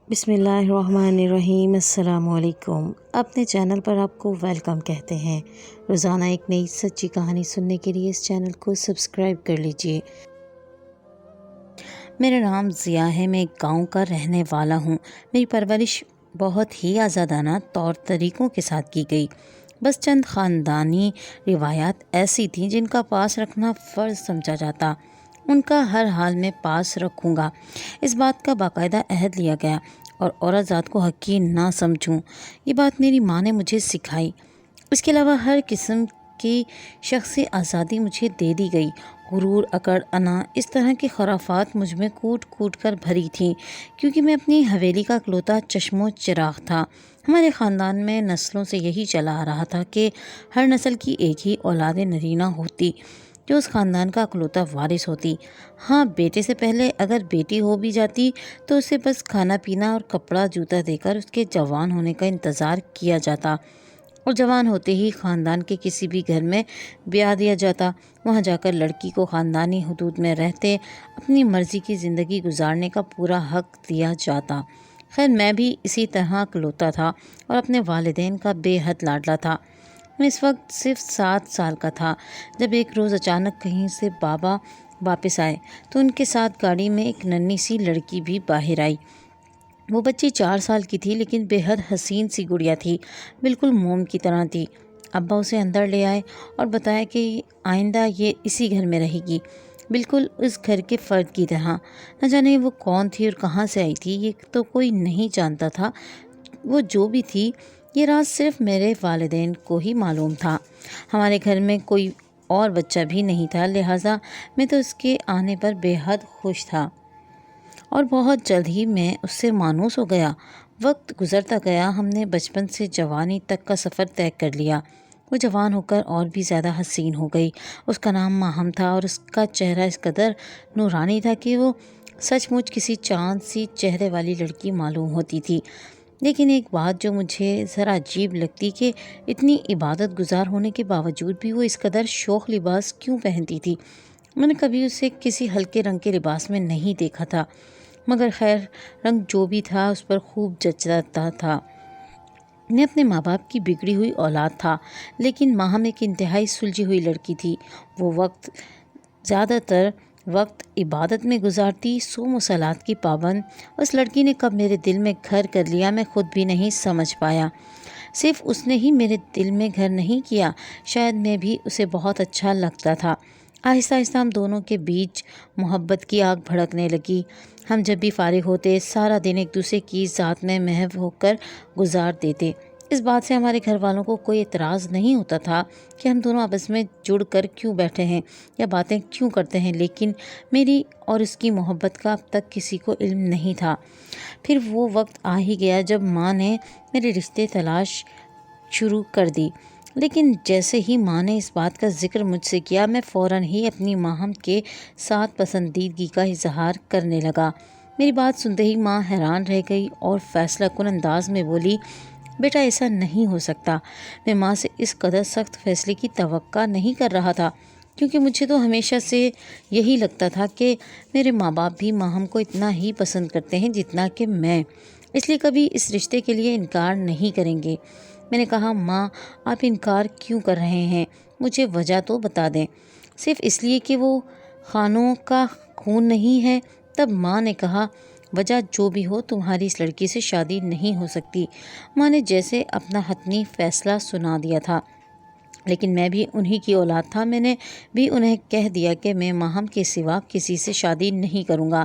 بسم اللہ الرحمن الرحیم۔ السلام علیکم۔ اپنے چینل پر آپ کو ویلکم کہتے ہیں۔ روزانہ ایک نئی سچی کہانی سننے کے لیے اس چینل کو سبسکرائب کر لیجئے۔ میرا نام ضیاء ہے، میں ایک گاؤں کا رہنے والا ہوں۔ میری پرورش بہت ہی آزادانہ طور طریقوں کے ساتھ کی گئی۔ بس چند خاندانی روایات ایسی تھیں جن کا پاس رکھنا فرض سمجھا جاتا، ان کا ہر حال میں پاس رکھوں گا، اس بات کا باقاعدہ عہد لیا گیا، اور عورت ذات کو حقیر نہ سمجھوں، یہ بات میری ماں نے مجھے سکھائی۔ اس کے علاوہ ہر قسم کی شخصی آزادی مجھے دے دی گئی۔ غرور، اکڑ، انا، اس طرح کی خرافات مجھ میں کوٹ کوٹ کر بھری تھیں، کیونکہ میں اپنی حویلی کا اکلوتا چشم و چراغ تھا۔ ہمارے خاندان میں نسلوں سے یہی چلا آ رہا تھا کہ ہر نسل کی ایک ہی اولاد نرینہ ہوتی جو اس خاندان کا اکلوتا وارث ہوتی۔ ہاں، بیٹے سے پہلے اگر بیٹی ہو بھی جاتی تو اسے بس کھانا پینا اور کپڑا جوتا دے کر اس کے جوان ہونے کا انتظار کیا جاتا، اور جوان ہوتے ہی خاندان کے کسی بھی گھر میں بیاہ دیا جاتا۔ وہاں جا کر لڑکی کو خاندانی حدود میں رہتے اپنی مرضی کی زندگی گزارنے کا پورا حق دیا جاتا۔ خیر، میں بھی اسی طرح اکلوتا تھا اور اپنے والدین کا بے حد لاڈلا تھا۔ میں اس وقت صرف 7 سال کا تھا جب ایک روز اچانک کہیں سے بابا واپس آئے تو ان کے ساتھ گاڑی میں ایک ننھی سی لڑکی بھی باہر آئی۔ وہ بچی 4 سال کی تھی، لیکن بے حد حسین سی گڑیا تھی، بالکل موم کی طرح تھی۔ ابا اسے اندر لے آئے اور بتایا کہ آئندہ یہ اسی گھر میں رہے گی، بالکل اس گھر کے فرد کی طرح۔ نہ جانے وہ کون تھی اور کہاں سے آئی تھی، یہ تو کوئی نہیں جانتا تھا۔ وہ جو بھی تھی، یہ راز صرف میرے والدین کو ہی معلوم تھا۔ ہمارے گھر میں کوئی اور بچہ بھی نہیں تھا، لہٰذا میں تو اس کے آنے پر بے حد خوش تھا، اور بہت جلد ہی میں اس سے مانوس ہو گیا۔ وقت گزرتا گیا، ہم نے بچپن سے جوانی تک کا سفر طے کر لیا۔ وہ جوان ہو کر اور بھی زیادہ حسین ہو گئی۔ اس کا نام ماہم تھا، اور اس کا چہرہ اس قدر نورانی تھا کہ وہ سچ مچ کسی چاند سی چہرے والی لڑکی معلوم ہوتی تھی۔ لیکن ایک بات جو مجھے ذرا عجیب لگتی کہ اتنی عبادت گزار ہونے کے باوجود بھی وہ اس قدر شوخ لباس کیوں پہنتی تھی۔ میں نے کبھی اسے کسی ہلکے رنگ کے لباس میں نہیں دیکھا تھا، مگر خیر، رنگ جو بھی تھا اس پر خوب جچتا تھا۔ میں اپنے ماں باپ کی بگڑی ہوئی اولاد تھا، لیکن ماہم ایک انتہائی سلجھی ہوئی لڑکی تھی۔ وہ زیادہ تر وقت عبادت میں گزارتی، صوم و صلات کی پابند۔ اس لڑکی نے کب میرے دل میں گھر کر لیا، میں خود بھی نہیں سمجھ پایا۔ صرف اس نے ہی میرے دل میں گھر نہیں کیا، شاید میں بھی اسے بہت اچھا لگتا تھا۔ آہستہ آہستہ ہم دونوں کے بیچ محبت کی آگ بھڑکنے لگی۔ ہم جب بھی فارغ ہوتے سارا دن ایک دوسرے کی ذات میں محو ہو کر گزار دیتے۔ اس بات سے ہمارے گھر والوں کو کوئی اعتراض نہیں ہوتا تھا کہ ہم دونوں آپس میں جڑ کر کیوں بیٹھے ہیں یا باتیں کیوں کرتے ہیں، لیکن میری اور اس کی محبت کا اب تک کسی کو علم نہیں تھا۔ پھر وہ وقت آ ہی گیا جب ماں نے میرے رشتے تلاش شروع کر دی، لیکن جیسے ہی ماں نے اس بات کا ذکر مجھ سے کیا، میں فوراً ہی اپنی ماہم کے ساتھ پسندیدگی کا اظہار کرنے لگا۔ میری بات سنتے ہی ماں حیران رہ گئی اور فیصلہ کن انداز میں بولی، بیٹا ایسا نہیں ہو سکتا۔ میں ماں سے اس قدر سخت فیصلے کی توقع نہیں کر رہا تھا، کیونکہ مجھے تو ہمیشہ سے یہی لگتا تھا کہ میرے ماں باپ بھی ماہم کو اتنا ہی پسند کرتے ہیں جتنا کہ میں، اس لیے کبھی اس رشتے کے لیے انکار نہیں کریں گے۔ میں نے کہا، ماں آپ انکار کیوں کر رہے ہیں؟ مجھے وجہ تو بتا دیں۔ صرف اس لیے کہ وہ خانوں کا خون نہیں ہے؟ تب ماں نے کہا، وجہ جو بھی ہو، تمہاری اس لڑکی سے شادی نہیں ہو سکتی۔ ماں نے جیسے اپنا حتمی فیصلہ سنا دیا تھا، لیکن میں بھی انہی کی اولاد تھا۔ میں نے بھی انہیں کہہ دیا کہ میں ماہم کے سوا کسی سے شادی نہیں کروں گا۔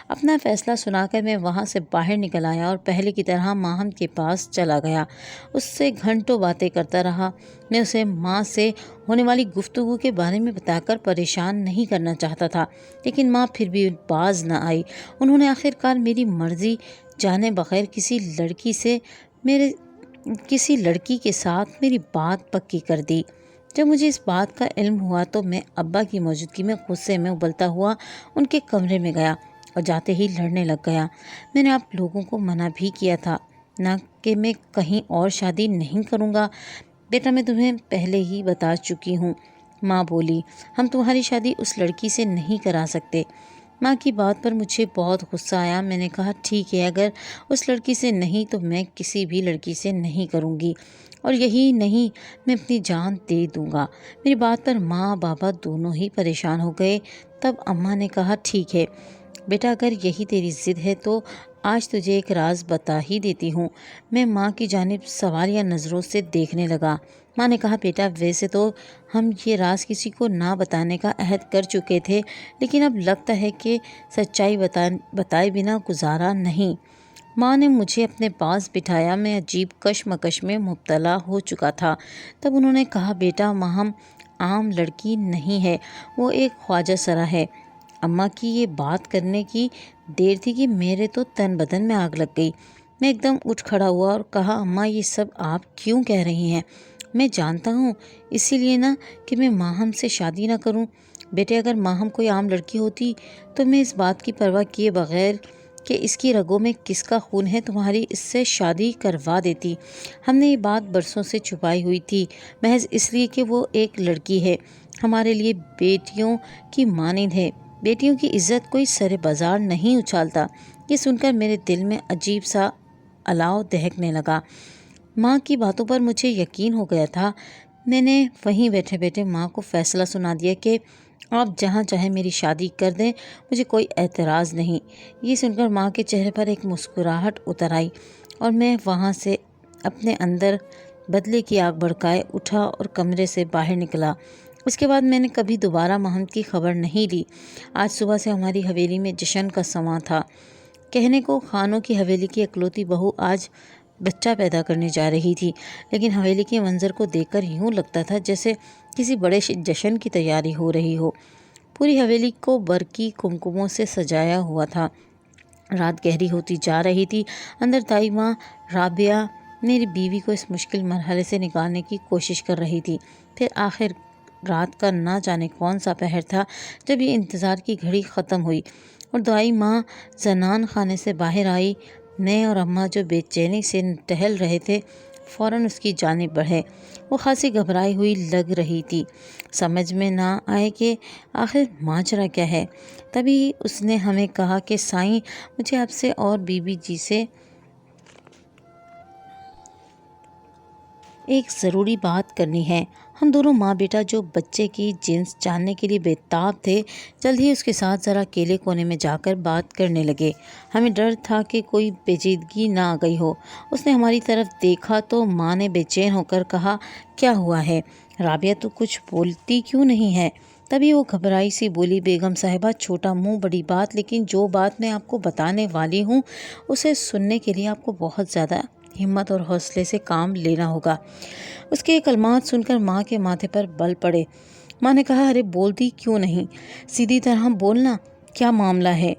اپنا فیصلہ سنا کر میں وہاں سے باہر نکل آیا اور پہلے کی طرح ماہم کے پاس چلا گیا۔ اس سے گھنٹوں باتیں کرتا رہا۔ میں اسے ماں سے ہونے والی گفتگو کے بارے میں بتا کر پریشان نہیں کرنا چاہتا تھا، لیکن ماں پھر بھی باز نہ آئی۔ انہوں نے آخرکار میری مرضی جانے بغیر کسی لڑکی کے ساتھ میری بات پکی کر دی۔ جب مجھے اس بات کا علم ہوا تو میں ابا کی موجودگی میں غصے میں ابلتا ہوا ان کے کمرے میں گیا اور جاتے ہی لڑنے لگ گیا۔ میں نے آپ لوگوں کو منع بھی کیا تھا نہ کہ میں کہیں اور شادی نہیں کروں گا۔ بیٹا، میں تمہیں پہلے ہی بتا چکی ہوں، ماں بولی، ہم تمہاری شادی اس لڑکی سے نہیں کرا سکتے۔ ماں کی بات پر مجھے بہت غصہ آیا۔ میں نے کہا ٹھیک ہے، اگر اس لڑکی سے نہیں تو میں کسی بھی لڑکی سے نہیں کروں گی، اور یہی نہیں میں اپنی جان دے دوں گا۔ میری بات پر ماں بابا دونوں ہی پریشان ہو گئے۔ تب اماں نے کہا ٹھیک ہے بیٹا، اگر یہی تیری ضد ہے تو آج تجھے ایک راز بتا ہی دیتی ہوں۔ میں ماں کی جانب سوالیہ نظروں سے دیکھنے لگا۔ ماں نے کہا بیٹا، ویسے تو ہم یہ راز کسی کو نہ بتانے کا عہد کر چکے تھے، لیکن اب لگتا ہے کہ سچائی بتائے بنا گزارا نہیں۔ ماں نے مجھے اپنے پاس بٹھایا۔ میں عجیب کشمکش میں مبتلا ہو چکا تھا۔ تب انہوں نے کہا بیٹا، ماہم عام لڑکی نہیں ہے، وہ ایک خواجہ سرا ہے۔ اماں کی یہ بات کرنے کی دیر تھی کہ میرے تو تن بدن میں آگ لگ گئی۔ میں ایک دم اٹھ کھڑا ہوا اور کہا اماں، یہ سب آپ کیوں کہہ رہی ہیں؟ میں جانتا ہوں اسی لیے نا کہ میں ماہم سے شادی نہ کروں۔ بیٹے، اگر ماہم کوئی عام لڑکی ہوتی تو میں اس بات کی پرواہ کیے بغیر کہ اس کی رگوں میں کس کا خون ہے تمہاری اس سے شادی کروا دیتی۔ ہم نے یہ بات برسوں سے چھپائی ہوئی تھی، محض اس لیے کہ وہ ایک لڑکی ہے، ہمارے لیے بیٹیوں کی مانند ہے۔ بیٹیوں کی عزت کوئی سر بازار نہیں اچھالتا۔ یہ سن کر میرے دل میں عجیب سا الاؤ دہکنے لگا۔ ماں کی باتوں پر مجھے یقین ہو گیا تھا۔ میں نے وہیں بیٹھے بیٹھے ماں کو فیصلہ سنا دیا کہ آپ جہاں چاہیں میری شادی کر دیں، مجھے کوئی اعتراض نہیں۔ یہ سن کر ماں کے چہرے پر ایک مسکراہٹ اتر آئی اور میں وہاں سے اپنے اندر بدلے کی آگ بھڑکائے اٹھا اور کمرے سے باہر نکلا۔ اس کے بعد میں نے کبھی دوبارہ ماہم کی خبر نہیں لی۔ آج صبح سے ہماری حویلی میں جشن کا سماں تھا۔ کہنے کو خانوں کی حویلی کی اکلوتی بہو آج بچہ پیدا کرنے جا رہی تھی، لیکن حویلی کے منظر کو دیکھ کر یوں لگتا تھا جیسے کسی بڑے جشن کی تیاری ہو رہی ہو۔ پوری حویلی کو برقی کمکموں سے سجایا ہوا تھا۔ رات گہری ہوتی جا رہی تھی۔ اندر دائی ماں رابعہ میری بیوی کو اس مشکل مرحلے سے نکالنے کی کوشش کر رہی تھی۔ پھر آخر رات کا نہ جانے کون سا پہر تھا جب یہ انتظار کی گھڑی ختم ہوئی اور دائی ماں زنان خانے سے باہر آئی۔ میں اور اماں جو بے چینی سے ٹہل رہے تھے فوراً اس کی جانب بڑھے۔ وہ خاصی گھبرائی ہوئی لگ رہی تھی۔ سمجھ میں نہ آئے کہ آخر ماجرا کیا ہے۔ تبھی اس نے ہمیں کہا کہ سائیں، مجھے آپ سے اور بی بی جی سے ایک ضروری بات کرنی ہے۔ ہم دونوں ماں بیٹا جو بچے کی جنس جاننے کے لیے بے تاب تھے، جلد ہی اس کے ساتھ ذرا اکیلے کونے میں جا کر بات کرنے لگے۔ ہمیں ڈر تھا کہ کوئی پیچیدگی نہ آ گئی ہو۔ اس نے ہماری طرف دیکھا تو ماں نے بے چین ہو کر کہا کیا ہوا ہے رابعہ، تو کچھ بولتی کیوں نہیں ہے؟ تبھی وہ گھبرائی سی بولی بیگم صاحبہ، چھوٹا منہ بڑی بات، لیکن جو بات میں آپ کو بتانے والی ہوں اسے سننے کے لیے آپ کو بہت زیادہ ہمت اور حوصلے سے کام لینا ہوگا۔ اس کے یہ کلمات سن کر ماں کے ماتھے پر بل پڑے۔ ماں نے کہا ارے بولتی کیوں نہیں، سیدھی طرح بولنا، کیا معاملہ ہے؟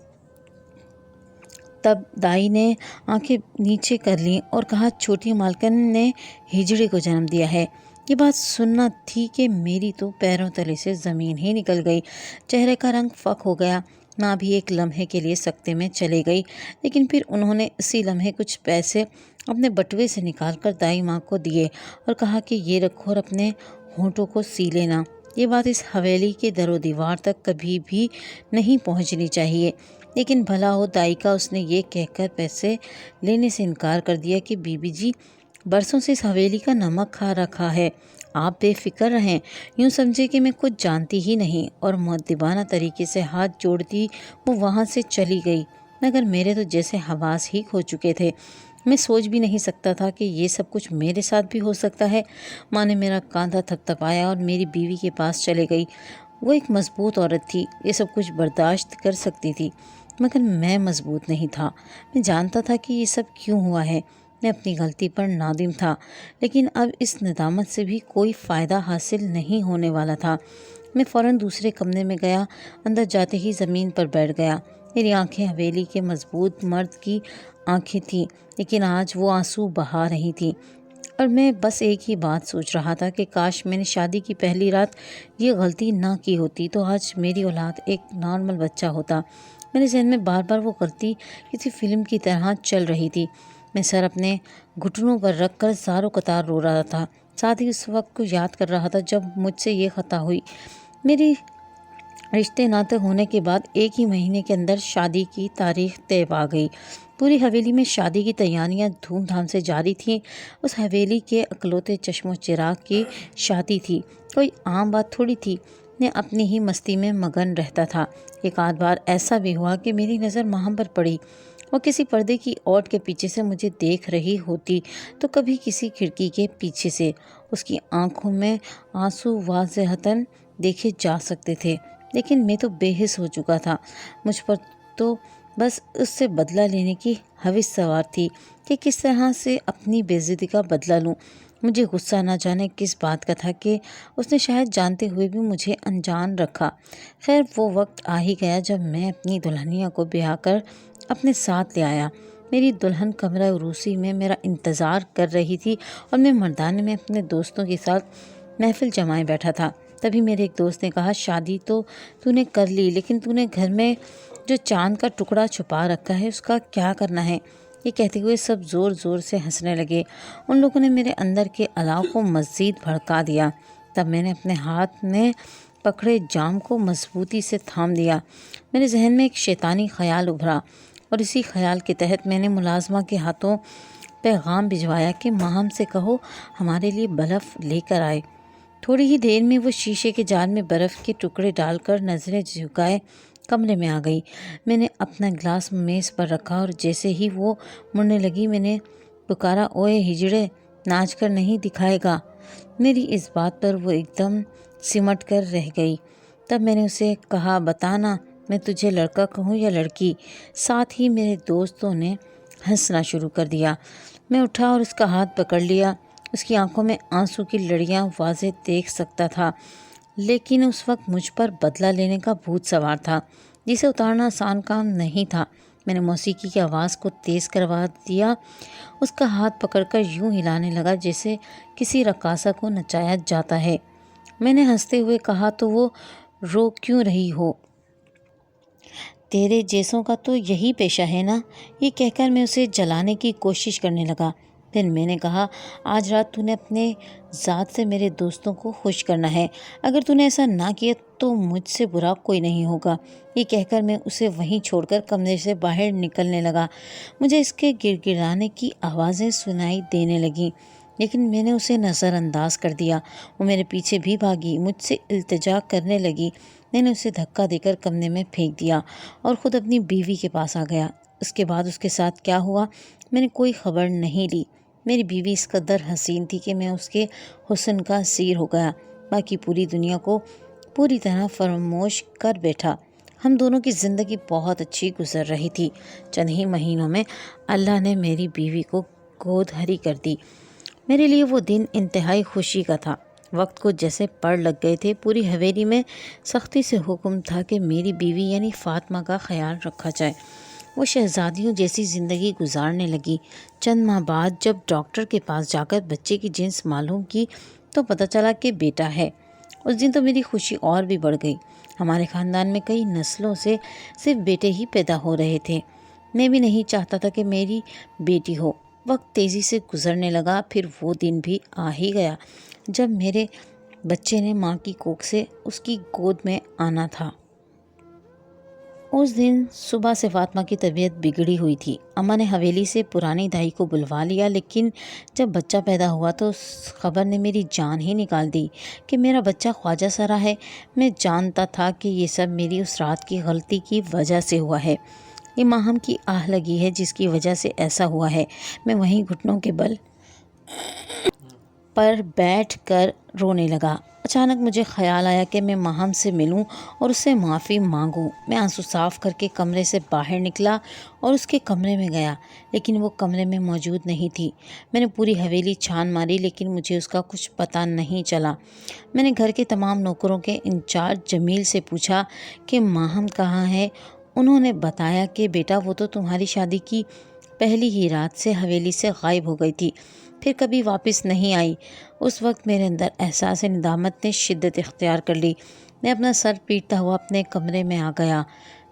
تب دائی نے آنکھیں نیچے کر لیں اور کہا چھوٹی مالکن نے ہجڑے کو جنم دیا ہے۔ یہ بات سننا تھی کہ میری تو پیروں تلے سے زمین ہی نکل گئی۔ چہرے کا رنگ فک ہو گیا۔ ماں بھی ایک لمحے کے لیے سکتے میں چلے گئی، لیکن پھر انہوں نے اسی لمحے کچھ پیسے اپنے بٹوے سے نکال کر دائی ماں کو دیے اور کہا کہ یہ رکھو اور اپنے ہونٹوں کو سی لینا۔ یہ بات اس حویلی کے در و دیوار تک کبھی بھی نہیں پہنچنی چاہیے، لیکن بھلا ہو دائی کا، اس نے یہ کہہ کر پیسے لینے سے انکار کر دیا کہ بی بی جی برسوں سے اس حویلی کا نمک کھا رکھا ہے، آپ بے فکر رہیں، یوں سمجھے کہ میں کچھ جانتی ہی نہیں، اور مؤدبانہ طریقے سے ہاتھ جوڑتی وہ وہاں سے چلی گئی، مگر میرے تو جیسے حواس ہی کھو چکے تھے۔ میں سوچ بھی نہیں سکتا تھا کہ یہ سب کچھ میرے ساتھ بھی ہو سکتا ہے۔ ماں نے میرا کاندھا تھپتھپایا اور میری بیوی کے پاس چلے گئی۔ وہ ایک مضبوط عورت تھی، یہ سب کچھ برداشت کر سکتی تھی، مگر میں مضبوط نہیں تھا۔ میں جانتا تھا کہ یہ سب کیوں ہوا ہے، میں اپنی غلطی پر نادم تھا، لیکن اب اس ندامت سے بھی کوئی فائدہ حاصل نہیں ہونے والا تھا۔ میں فوراً دوسرے کمرے میں گیا، اندر جاتے ہی زمین پر بیٹھ گیا۔ میری آنکھیں حویلی کے مضبوط مرد کی آنکھیں تھیں، لیکن آج وہ آنسو بہا رہی تھیں، اور میں بس ایک ہی بات سوچ رہا تھا کہ کاش میں نے شادی کی پہلی رات یہ غلطی نہ کی ہوتی تو آج میری اولاد ایک نارمل بچہ ہوتا۔ میرے ذہن میں بار بار وہ غلطی کسی فلم کی طرح چل رہی تھی۔ میں سر اپنے گھٹنوں پر رکھ کر زاروں قطار رو رہا تھا، ساتھ ہی اس وقت کو یاد کر رہا تھا جب مجھ سے یہ خطا ہوئی۔ میری رشتے ناتے ہونے کے بعد ایک ہی مہینے کے اندر شادی کی تاریخ طے پا گئی۔ پوری حویلی میں شادی کی تیاریاں دھوم دھام سے جاری تھیں۔ اس حویلی کے اکلوتے چشم و چراغ کی شادی تھی، کوئی عام بات تھوڑی تھی۔ میں اپنی ہی مستی میں مگن رہتا تھا۔ ایک آدھ بار ایسا بھی ہوا کہ میری نظر ماہم پر پڑی۔ وہ کسی پردے کی اوٹ کے پیچھے سے مجھے دیکھ رہی ہوتی تو کبھی کسی کھڑکی کے پیچھے سے۔ اس کی آنکھوں میں آنسو واضحتاً دیکھے جا سکتے تھے، لیکن میں تو بے حس ہو چکا تھا۔ مجھ پر تو بس اس سے بدلہ لینے کی ہوس سوار تھی کہ کس طرح سے اپنی بے عزتی کا بدلہ لوں۔ مجھے غصہ نہ جانے کس بات کا تھا کہ اس نے شاید جانتے ہوئے بھی مجھے انجان رکھا۔ خیر وہ وقت آ ہی گیا جب میں اپنی دلہنیا کو بیاہ کر اپنے ساتھ لے آیا۔ میری دلہن کمرہ عروسی میں میرا انتظار کر رہی تھی اور میں مردانے میں اپنے دوستوں کے ساتھ محفل جمائے بیٹھا تھا۔ تبھی میرے ایک دوست نے کہا، شادی تو نے کر لی، لیکن تو نے گھر میں جو چاند کا ٹکڑا چھپا رکھا ہے اس کا کیا کرنا ہے؟ یہ کہتے ہوئے سب زور زور سے ہنسنے لگے۔ ان لوگوں نے میرے اندر کے الاؤ کو مزید بھڑکا دیا۔ تب میں نے اپنے ہاتھ میں پکڑے جام کو مضبوطی سے تھام دیا۔ میرے ذہن میں ایک شیطانی خیال ابھرا اور اسی خیال کے تحت میں نے ملازمہ کے ہاتھوں پیغام بھجوایا کہ ماہم سے کہو ہمارے لیے برف لے کر آئے۔ تھوڑی ہی دیر میں وہ شیشے کے جار میں برف کے ٹکڑے ڈال کر نظریں جھکائے کمرے میں آ گئی۔ میں نے اپنا گلاس میز پر رکھا اور جیسے ہی وہ مڑنے لگی میں نے پکارا، اوئے ہجڑے، ناچ کر نہیں دکھائے گا؟ میری اس بات پر وہ ایک دم سمٹ کر رہ گئی۔ تب میں نے اسے کہا، بتانا میں تجھے لڑکا کہوں یا لڑکی؟ ساتھ ہی میرے دوستوں نے ہنسنا شروع کر دیا۔ میں اٹھا اور اس کا ہاتھ پکڑ لیا۔ اس کی آنکھوں میں آنسو کی لڑیاں واضح دیکھ سکتا تھا، لیکن اس وقت مجھ پر بدلہ لینے کا بھوت سوار تھا جسے اتارنا آسان کام نہیں تھا۔ میں نے موسیقی کی آواز کو تیز کروا دیا، اس کا ہاتھ پکڑ کر یوں ہلانے لگا جیسے کسی رقاصہ کو نچایا جاتا ہے۔ میں نے ہنستے ہوئے کہا، تو وہ رو کیوں رہی ہو؟ تیرے جیسوں کا تو یہی پیشہ ہے نا؟ یہ کہہ کر میں اسے جلانے کی کوشش کرنے لگا۔ پھر میں نے کہا، آج رات تو نے اپنے ذات سے میرے دوستوں کو خوش کرنا ہے۔ اگر تو نے ایسا نہ کیا تو مجھ سے برا کوئی نہیں ہوگا۔ یہ کہہ کر میں اسے وہیں چھوڑ کر کمرے سے باہر نکلنے لگا۔ مجھے اس کے گڑ گڑانے کی آوازیں سنائی دینے لگیں، لیکن میں نے اسے نظر انداز کر دیا۔ وہ میرے پیچھے بھی بھاگی، مجھ سے التجا کرنے لگی۔ میں نے اسے دھکا دے کر کمرے میں پھینک دیا اور خود اپنی بیوی کے پاس آ گیا۔ اس کے بعد اس کے ساتھ کیا ہوا میں نے کوئی خبر نہیں لی۔ میری بیوی اس قدر حسین تھی کہ میں اس کے حسن کا اسیر ہو گیا، باقی پوری دنیا کو پوری طرح فراموش کر بیٹھا۔ ہم دونوں کی زندگی بہت اچھی گزر رہی تھی۔ چند ہی مہینوں میں اللہ نے میری بیوی کو گود ہری کر دی۔ میرے لیے وہ دن انتہائی خوشی کا تھا۔ وقت کو جیسے پڑ لگ گئے تھے۔ پوری حویلی میں سختی سے حکم تھا کہ میری بیوی یعنی فاطمہ کا خیال رکھا جائے۔ وہ شہزادیوں جیسی زندگی گزارنے لگی۔ چند ماہ بعد جب ڈاکٹر کے پاس جا کر بچے کی جنس معلوم کی تو پتہ چلا کہ بیٹا ہے۔ اس دن تو میری خوشی اور بھی بڑھ گئی۔ ہمارے خاندان میں کئی نسلوں سے صرف بیٹے ہی پیدا ہو رہے تھے۔ میں بھی نہیں چاہتا تھا کہ میری بیٹی ہو۔ وقت تیزی سے گزرنے لگا، پھر وہ دن بھی آ ہی گیا جب میرے بچے نے ماں کی کوکھ سے اس کی گود میں آنا تھا۔ اس دن صبح سے فاطمہ کی طبیعت بگڑی ہوئی تھی۔ اماں نے حویلی سے پرانی دائی کو بلوا لیا، لیکن جب بچہ پیدا ہوا تو اس خبر نے میری جان ہی نکال دی کہ میرا بچہ خواجہ سرا ہے۔ میں جانتا تھا کہ یہ سب میری اس رات کی غلطی کی وجہ سے ہوا ہے۔ یہ ماہم کی آہ لگی ہے جس کی وجہ سے ایسا ہوا ہے۔ میں وہیں گھٹنوں کے بل پر بیٹھ کر رونے لگا۔ اچانک مجھے خیال آیا کہ میں ماہم سے ملوں اور اس سے معافی مانگوں۔ میں آنسو صاف کر کے کمرے سے باہر نکلا اور اس کے کمرے میں گیا، لیکن وہ کمرے میں موجود نہیں تھی۔ میں نے پوری حویلی چھان ماری، لیکن مجھے اس کا کچھ پتہ نہیں چلا۔ میں نے گھر کے تمام نوکروں کے انچارج جمیل سے پوچھا کہ ماہم کہاں ہے۔ انہوں نے بتایا کہ بیٹا وہ تو تمہاری شادی کی پہلی ہی رات سے حویلی سے غائب ہو گئی تھی، پھر کبھی واپس نہیں آئی۔ اس وقت میرے اندر احساس ندامت نے شدت اختیار کر لی۔ میں اپنا سر پیٹتا ہوا اپنے کمرے میں آ گیا۔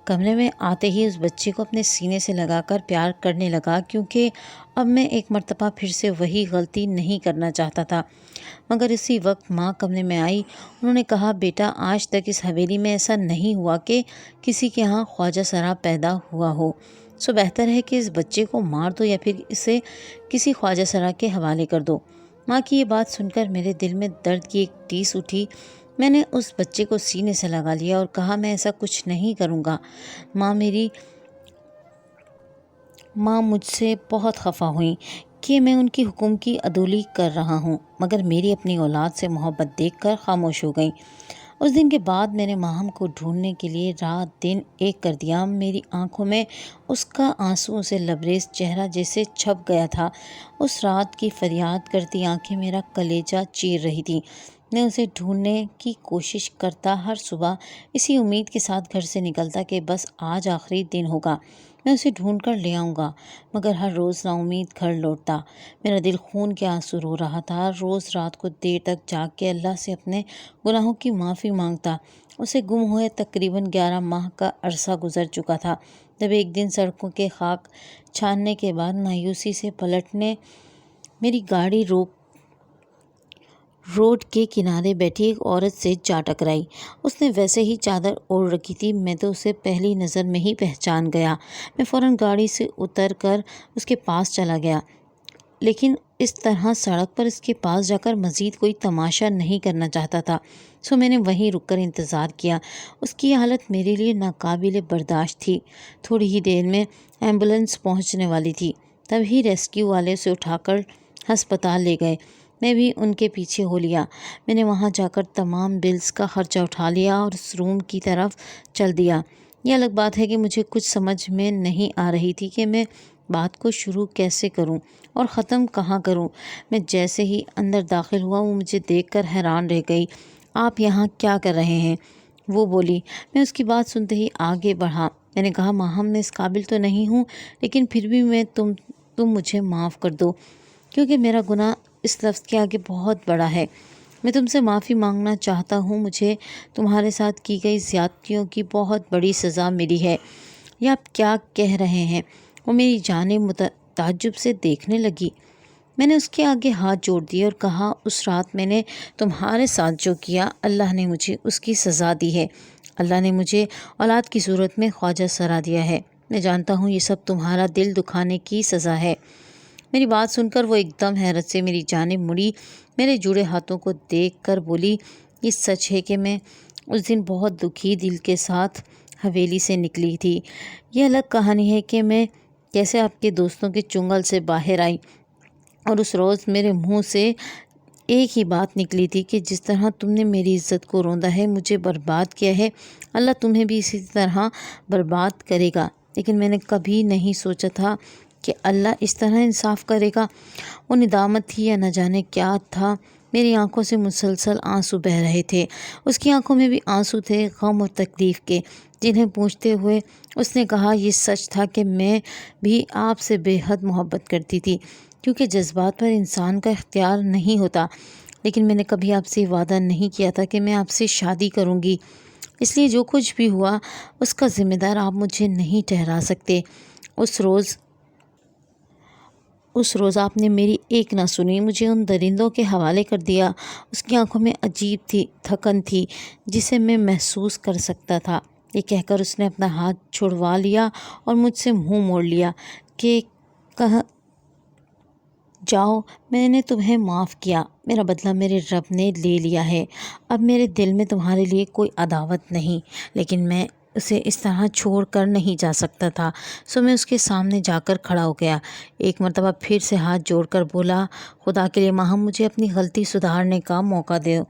کمرے میں آتے ہی اس بچے کو اپنے سینے سے لگا کر پیار کرنے لگا، کیونکہ اب میں ایک مرتبہ پھر سے وہی غلطی نہیں کرنا چاہتا تھا۔ مگر اسی وقت ماں کمرے میں آئی۔ انہوں نے کہا، بیٹا، آج تک اس حویلی میں ایسا نہیں ہوا کہ کسی کے ہاں خواجہ سرا پیدا ہوا ہو، سو بہتر ہے کہ اس بچے کو مار دو یا پھر اسے کسی خواجہ سرا کے حوالے کر دو۔ ماں کی یہ بات سن کر میرے دل میں درد کی ایک ٹیس اٹھی۔ میں نے اس بچے کو سینے سے لگا لیا اور کہا، میں ایسا کچھ نہیں کروں گا۔ ماں مجھ سے بہت خفا ہوئیں کہ میں ان کی حکم کی عدولی کر رہا ہوں، مگر میری اپنی اولاد سے محبت دیکھ کر خاموش ہو گئیں۔ اس دن کے بعد میں نے ماہم کو ڈھونڈنے کے لیے رات دن ایک کر دیا۔ میری آنکھوں میں اس کا آنسوؤں سے لبریز چہرہ جیسے چھپ گیا تھا۔ اس رات کی فریاد کرتی آنکھیں میرا کلیجہ چیر رہی تھیں۔ میں اسے ڈھونڈنے کی کوشش کرتا، ہر صبح اسی امید کے ساتھ گھر سے نکلتا کہ بس آج آخری دن ہوگا، میں اسے ڈھونڈ کر لے آؤں گا، مگر ہر روز نا امید گھر لوٹتا۔ میرا دل خون کے آنسو رو رہا تھا۔ روز رات کو دیر تک جاگ کے اللہ سے اپنے گناہوں کی معافی مانگتا۔ اسے گم ہوئے تقریباً 11 ماہ کا عرصہ گزر چکا تھا، جب ایک دن سڑکوں کے خاک چھاننے کے بعد مایوسی سے پلٹنے میری گاڑی روڈ کے کنارے بیٹھی ایک عورت سے جا ٹکرائی۔ اس نے ویسے ہی چادر اوڑھ رکھی تھی۔ میں تو اسے پہلی نظر میں ہی پہچان گیا۔ میں فوراً گاڑی سے اتر کر اس کے پاس چلا گیا، لیکن اس طرح سڑک پر اس کے پاس جا کر مزید کوئی تماشا نہیں کرنا چاہتا تھا، سو میں نے وہیں رک کر انتظار کیا۔ اس کی حالت میرے لیے ناقابل برداشت تھی۔ تھوڑی ہی دیر میں ایمبولینس پہنچنے والی تھی، تبھی ریسکیو والے اسے اٹھا کر ہسپتال لے گئے۔ میں بھی ان کے پیچھے ہو لیا۔ میں نے وہاں جا کر تمام بلز کا خرچہ اٹھا لیا اور اس روم کی طرف چل دیا۔ یہ الگ بات ہے کہ مجھے کچھ سمجھ میں نہیں آ رہی تھی کہ میں بات کو شروع کیسے کروں اور ختم کہاں کروں۔ میں جیسے ہی اندر داخل ہوا، وہ مجھے دیکھ کر حیران رہ گئی۔ آپ یہاں کیا کر رہے ہیں؟ وہ بولی۔ میں اس کی بات سنتے ہی آگے بڑھا۔ میں نے کہا، ماہم، میں اس قابل تو نہیں ہوں، لیکن پھر بھی تم مجھے معاف کر دو، کیونکہ میرا گناہ اس لفظ کے آگے بہت بڑا ہے۔ میں تم سے معافی مانگنا چاہتا ہوں۔ مجھے تمہارے ساتھ کی گئی زیادتیوں کی بہت بڑی سزا ملی ہے۔ یہ آپ کیا کہہ رہے ہیں؟ وہ میری جانب تعجب سے دیکھنے لگی۔ میں نے اس کے آگے ہاتھ جوڑ دیے اور کہا، اس رات میں نے تمہارے ساتھ جو کیا، اللہ نے مجھے اس کی سزا دی ہے۔ اللہ نے مجھے اولاد کی صورت میں خواجہ سرا دیا ہے۔ میں جانتا ہوں یہ سب تمہارا دل دکھانے کی سزا ہے۔ میری بات سن کر وہ ایک دم حیرت سے میری جانب مڑی، میرے جڑے ہاتھوں کو دیکھ کر بولی، یہ سچ ہے کہ میں اس دن بہت دکھی دل کے ساتھ حویلی سے نکلی تھی۔ یہ الگ کہانی ہے کہ میں کیسے آپ کے دوستوں کے چنگل سے باہر آئی، اور اس روز میرے منہ سے ایک ہی بات نکلی تھی کہ جس طرح تم نے میری عزت کو روندا ہے، مجھے برباد کیا ہے، اللہ تمہیں بھی اسی طرح برباد کرے گا۔ لیکن میں نے کبھی نہیں سوچا تھا کہ اللہ اس طرح انصاف کرے گا۔ وہ ندامت تھی یا نہ جانے کیا تھا، میری آنکھوں سے مسلسل آنسو بہہ رہے تھے۔ اس کی آنکھوں میں بھی آنسو تھے، غم اور تکلیف کے، جنہیں پوچھتے ہوئے اس نے کہا، یہ سچ تھا کہ میں بھی آپ سے بے حد محبت کرتی تھی، کیونکہ جذبات پر انسان کا اختیار نہیں ہوتا، لیکن میں نے کبھی آپ سے وعدہ نہیں کیا تھا کہ میں آپ سے شادی کروں گی۔ اس لیے جو کچھ بھی ہوا اس کا ذمہ دار آپ مجھے نہیں ٹھہرا سکتے۔ اس روز آپ نے میری ایک نہ سنی، مجھے ان درندوں کے حوالے کر دیا۔ اس کی آنکھوں میں عجیب تھکن تھی جسے میں محسوس کر سکتا تھا۔ یہ کہہ کر اس نے اپنا ہاتھ چھڑوا لیا اور مجھ سے منہ موڑ لیا کہ جاؤ، میں نے تمہیں معاف کیا، میرا بدلہ میرے رب نے لے لیا ہے، اب میرے دل میں تمہارے لیے کوئی عداوت نہیں، لیکن میں اسے اس طرح چھوڑ کر نہیں جا سکتا تھا، سو میں اس کے سامنے جا کر کھڑا ہو گیا۔ ایک مرتبہ پھر سے ہاتھ جوڑ کر بولا، خدا کے لیے ماہم، مجھے اپنی غلطی سدھارنے کا موقع دو،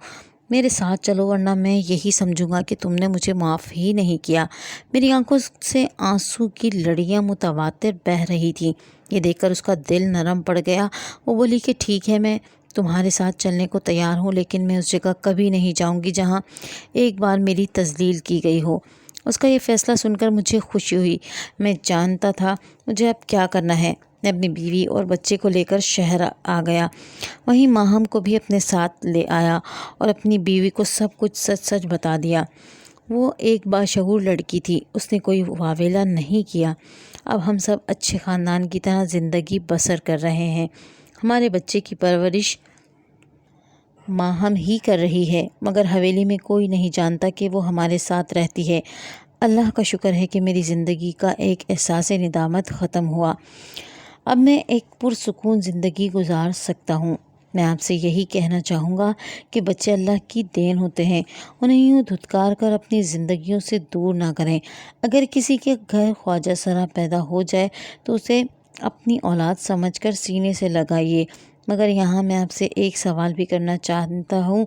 میرے ساتھ چلو، ورنہ میں یہی سمجھوں گا کہ تم نے مجھے معاف ہی نہیں کیا۔ میری آنکھوں سے آنسو کی لڑیاں متواتر بہہ رہی تھیں۔ یہ دیکھ کر اس کا دل نرم پڑ گیا۔ وہ بولی کہ ٹھیک ہے، میں تمہارے ساتھ چلنے کو تیار ہوں، لیکن میں اس جگہ کبھی نہیں جاؤں گی جہاں ایک بار میری تذلیل کی گئی ہو۔ اس کا یہ فیصلہ سن کر مجھے خوشی ہوئی۔ میں جانتا تھا مجھے اب کیا کرنا ہے۔ میں اپنی بیوی اور بچے کو لے کر شہر آ گیا، وہیں ماہم کو بھی اپنے ساتھ لے آیا اور اپنی بیوی کو سب کچھ سچ سچ بتا دیا۔ وہ ایک باشعور لڑکی تھی، اس نے کوئی واویلا نہیں کیا۔ اب ہم سب اچھے خاندان کی طرح زندگی بسر کر رہے ہیں۔ ہمارے بچے کی پرورش ماں ہم ہی کر رہی ہے، مگر حویلی میں کوئی نہیں جانتا کہ وہ ہمارے ساتھ رہتی ہے۔ اللہ کا شکر ہے کہ میری زندگی کا ایک احساس ندامت ختم ہوا۔ اب میں ایک پرسکون زندگی گزار سکتا ہوں۔ میں آپ سے یہی کہنا چاہوں گا کہ بچے اللہ کی دین ہوتے ہیں، انہیں یوں دھتکار کر اپنی زندگیوں سے دور نہ کریں۔ اگر کسی کے گھر خواجہ سرا پیدا ہو جائے تو اسے اپنی اولاد سمجھ کر سینے سے لگائیے، مگر یہاں میں آپ سے ایک سوال بھی کرنا چاہتا ہوں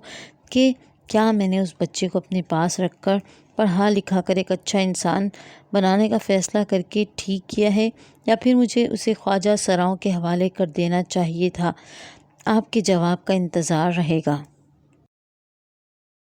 کہ کیا میں نے اس بچے کو اپنے پاس رکھ کر پڑھا لکھا کر ایک اچھا انسان بنانے کا فیصلہ کر کے ٹھیک کیا ہے، یا پھر مجھے اسے خواجہ سراؤں کے حوالے کر دینا چاہیے تھا؟ آپ کے جواب کا انتظار رہے گا۔